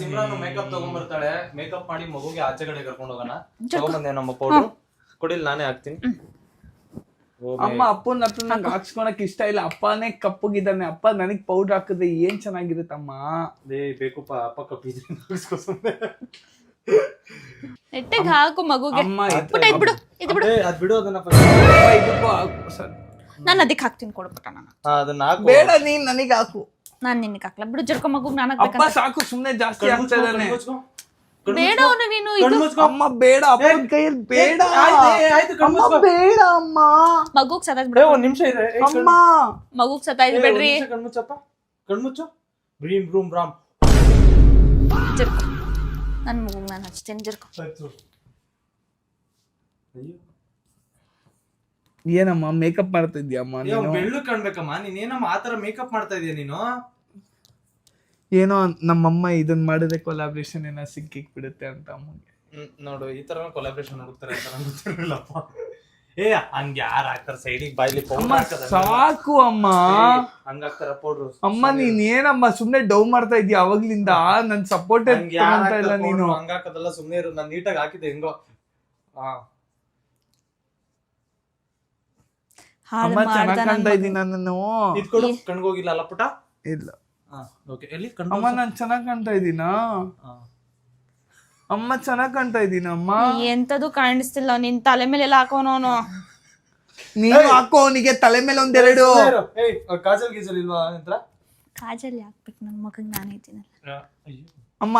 Simran makeup ತಗೊಂಡ್ಬರ್ತಾಳೆ, makeup ಮಾಡಿ ಮಗುಗೆ ಆಚೆ ಕಡೆ ಕರ್ಕೊಂಡು ಹೋಗೋಣ. ತಗೊಂಬಂದೆ ನಮ್ಮ ಪೌಡರ್ ಕೊಡಿಲ್, ನಾನೇ ಹಾಕ್ತೀನಿ. ಅಮ್ಮ ಅಪ್ಪನ ಹತ್ರ ನಂಗೆ ಹಾಕ್ಸ್ಕೊಳಕ್ ಇಷ್ಟ ಇಲ್ಲ, ಅಪ್ಪನೇ ಕಪ್ಪಗಿದ್ದಾನೆ. ಅಪ್ಪ ನನಗ್ ಪೌಡರ್ ಹಾಕಿದ್ರೆ ಏನ್ ಚೆನ್ನಾಗಿರುತ್ತಮ್ಮ. ಬೇಕಪ್ಪ, ಅಪ್ಪ ಕಪ್ಪಿದ್ರೆ ನೆಟ್ಟಗೆ ಹಾಕು ಮಗುಗೆ. ಬಿಡು ಇದು ಬಿಡು, ಅದ್ ಬಿಡು ಅದನ್ನ. ನಾನು ಅದಕ್ಕೆ ಹಾಕ್ತೀನಿ, ಕೊಡ್ಬಿಟ್ಟ ನಾನು. ಅದನ್ನ ಹಾಕು. ಬೇಡ, ನೀನ್ ನನಗ್ ಹಾಕು. ನಾನ್ ನಿನಗೆ ಹಾಕ್ಲ ಬಿಡು. ಜರ್ಕೊ ಮಗುಗ್ ನಾನು ಅಪ್ಪ ಹಾಕ್ಬೇಕಂತ. ಸಾಕು, ಸುಮ್ನೆ ಜಾಸ್ತಿ ಆಗ್ತಾ ಇದಾನೆ. ಬೇಡ ಅವನು ನೀನು ಇದು ಅಮ್ಮ ಬೇಡ, ಅಪ್ಪನ ಕೈಯಲ್ಲಿ ಬೇಡ. ಅಮ್ಮ ಬೇಡ ಅಮ್ಮ, ಮಗುಗ್ ಸತಾಯಿಸ್ಬಿಡು. ಒಂದ್ ನಿಮಿಷ ಇದೆ ಅಮ್ಮ. ಮಗುಗ್ ಸತಾಯಿಸ್ಬೇಡ್ರಿ. ಕಣ್ಮುಚ್ಚಪ್ಪ, ಕಣ್ಮುಚ್ಚು. ಬ್ರೀಮ್ ಬ್ರೂಮ್ ರಾಮ್. ಜರ್ಕೊ, ನನ್ ಮಗುಗ್ ನಾನು ಹಚ್ತೇನೆ. ಜರ್ಕೊ. ಏನಮ್ಮ ಮೇಕಪ್ ಮಾಡ್ತಾ ಇದ್ಯಮ್ಮ ನೀನು? ಬೆಳ್ಳು ಕಾಣ್ಬೇಕಮ್ಮ, ನೀನೇನಮ್ಮ ಆತರ ಮೇಕಪ್ ಮಾಡ್ತಾ ಇದೀಯ ನೀನು? ಏನೋ ನಮ್ಮಮ್ಮ ಇದನ್ ಮಾಡಿದ್ರೆ ಕೊಲಾಬ್ರೇಷನ್ ಏನೋ ಸಿಕ್ಕಿಕ್ ಬಿಡುತ್ತೆ ಅಂತ ಅಮ್ಮಗೆ. ನೋಡು, ಈ ತರ ಕೊಲಾಬ್ರೇಷನ್ ಹುಡುಕ್ತಾರೆ ಅಂತ ನಂಗೆ ಗೊತ್ತಿರಲಿಲ್ಲಪ್ಪ. ಹಂಗ ಯಾರು ಹಾಕ್ತಾರ ಸೈಡಿಗೆ ಬಾಯ್ಲಿ ಪೌಡರ್? ಸಾಕು ಅಮ್ಮ, ಹಂಗ ಹಾಕ್ತಾರ ಪೌಡ್ರು. ಅಮ್ಮ ನೀನ್ ಏನಮ್ಮ ಸುಮ್ನೆ ಡೌ ಮಾಡ್ತಾ ಇದೀಯ ಅವಾಗ್ಲಿಂದ? ನನ್ ಸಪೋರ್ಟ್ ಇಲ್ಲ ನೀನು. ಹಂಗ ಹಾಕೋದಲ್ಲ, ಸುಮ್ನೆ ಇರು. ನಾನು ನೀಟಾಗಿ ಹಾಕಿದ್ದೆ ಹೆಂಗೋ. ಅಮ್ಮ ಚೆನ್ನಾಗ್ ಕಾಣ್ತಾ ಇದೀನಿ ನಾನು. ಇದ್ಕೊಡು, ಕಣ್ಗೋಗಿಲ್ಲ ಅಲ್ಲ ಪುಟ? ಇಲ್ಲ. ಎಲ್ಲಿ ಅಮ್ಮ ನಾನ್ ಚೆನ್ನಾಗ್ ಕಾಣ್ತಾ ಇದೀನಾ? ಅಮ್ಮ ಚೆನ್ನಾಗ್ ಕಾಣ್ತಾ ಇದೀನಮ್ಮ. ಎಂತದು ಕಾಣಿಸ್ತಿಲ್ಲ, ನಿನ್ ತಲೆ ಮೇಲೆ ಎಲ್ಲ ಹಾಕೋನವನು. ನೀನು ಹಾಕೋ ಅವನಿಗೆ ತಲೆ ಮೇಲೆ ಒಂದೆರಡು. ಕಾಜಲ್ ಗೀಜಲ್ ಇಲ್ವಾ ಅಂತ? ಕಾಜಲ್ ಹಾಕ್ಬೇಕು ನನ್ ಮಗಗ್, ನಾನು ಇದ್ದೀನಲ್ಲ. ಅಮ್ಮ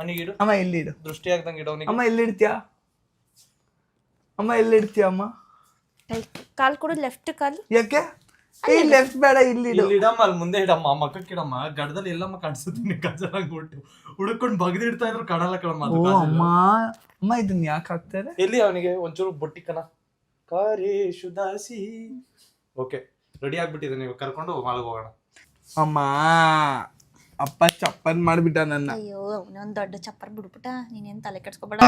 ಮನೆಗಿಡು. ಅಮ್ಮ ಎಲ್ಲಿಡು? ದೃಷ್ಟಿ ಆಗ್ದಂಗೆ ಇಡು ಅವನಿಗೆ. ಅಮ್ಮ ಎಲ್ಲಿಡ್ತೀಯ? ಅಮ್ಮ ಎಲ್ಲಿಡ್ತೀಯ ಅಮ್ಮ? ಕಾಲ್ ಕೊಡು, ಲೆಫ್ಟ್ ಕಾಲು. ಯಾಕೆ? ಈ ಲೆಫ್ಟ್ ಬೇಡ, ಇಲ್ಲಿಡು. ಇಡಮ್ಮ, ಅಲ್ಲಿ ಮುಂದೆ ಇಡಮ್ಮ, ಮಕ್ಕಕ್ಕಿಡಮ್ಮ. ಗಡ್ಡದಲ್ಲಿ ಎಲ್ಲಮ್ಮ ಕಾಣಿಸುತ್ತೀನಿ ಕಾಜಲಾಗಿ ಬಿಟ್ಟು ಹುಡುಕೊಂಡು ಬಗ್ದಿಡ್ತಾ ಇದ್ರು ಕಾಣಲ್ಲ ಕಣಮ್ಮ. ಅಮ್ಮ ಅಮ್ಮ ಇದನ್ನ ಯಾಕೆ ಹಾಕ್ತಾರೆ? ಎಲ್ಲಿ ಅವನಿಗೆ ಒಂಚೂರು ಬೊಟ್ಟಿಕನ ಕಾರೇಶುದಾಸಿ. ಓಕೆ, ರೆಡಿ ಆಗ್ಬಿಟ್ಟಿದೆ, ನೀವು ಕರ್ಕೊಂಡು ಮಾಲ್ಗೆ ಹೋಗೋಣ. ಅಮ್ಮ ಅಪ್ಪ ಚಪ್ಪನ್ ಮಾಡ್ಬಿಟ್ಟ ನನ್ನ. ಅಯ್ಯೋ, ಅವನೊಂದ್ ದೊಡ್ಡ ಚಪ್ಪರ್ ಬಿಡ್ಬಿಟ್ಟ. ನೀನೇನ್ ತಲೆ ಕೆಡ್ಸ್ಕೊಬೇಡ.